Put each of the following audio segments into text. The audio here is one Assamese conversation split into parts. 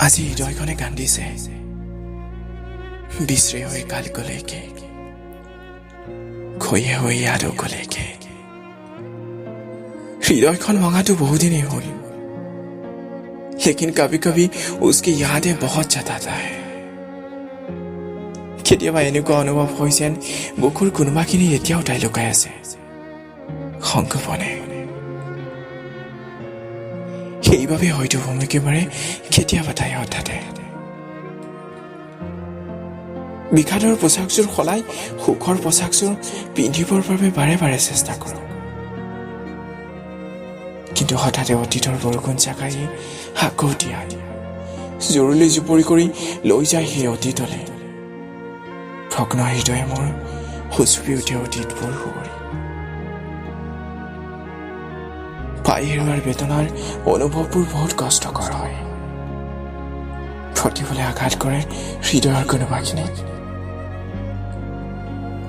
আজি হৃদয়খনে কান্দিছে বিচৰে হৈ কাল গলেকে খয়ে হৈ ইয়াদ গলেকে হৃদয়খন ভঙাটো বহুদিনেই হ'ল लेकिन कभी कभी उसकी यादें बहुत सताता है কেতিয়াবা এনেকুৱা অনুভৱ হয় যেন বুকুৰ কোনোবাখিনি এতিয়াও তাই লুকাই আছে সংকোপনে সেইবাবে হয়তো ভূমিকে মাৰে কেতিয়াবা তাই হঠাতে বিষাদৰ পোচাকযোৰ সলাই সুখৰ পোচাকযোৰ পিন্ধিবৰ বাবে বাৰে বাৰে চেষ্টা কৰোঁ কিন্তু হঠাতে অতীতৰ বৰষুণ চাকাই আকৌ দিয়া জৰুৰী জুপুৰি কৰি লৈ যায় সেই অতীতলে ভগ্ন হৃদয়ে মোৰ হুচুৰি উঠে অতীতবোৰ সুঁৱৰি পাই হেৰুৱাৰ বেদনাৰ অনুভৱবোৰ বহুত কষ্টকৰ হয় প্ৰতিফলে আঘাত কৰে হৃদয়ৰ কোনোবাখিনি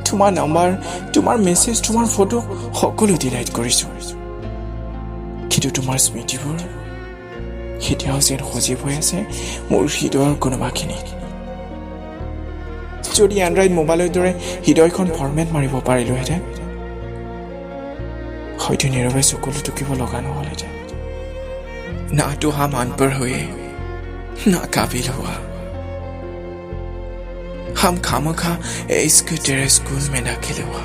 তোমাৰ নম্বৰ তোমাৰ মেছেজ তোমাৰ ফটো সকলো ডিলাইট কৰিছো কিন্তু তোমাৰ স্মৃতিবোৰ এতিয়াও যেন সজীৱ হৈ আছে মোৰ হৃদয়ৰ কোনোবাখিনি যদি এণ্ড্ৰইড মোবাইলৰ দৰে হৃদয়খন ফৰ্মেট মাৰিব পাৰিলোহেঁতেন হয়তো নীৰৱে চকুলো টুকিব লগা নহ'লহেঁতেন না তো হাম আনপঢ় हुए ना काबिल हुआ हम खामखा इश्क तेरे स्कूल में दाखिल हुआ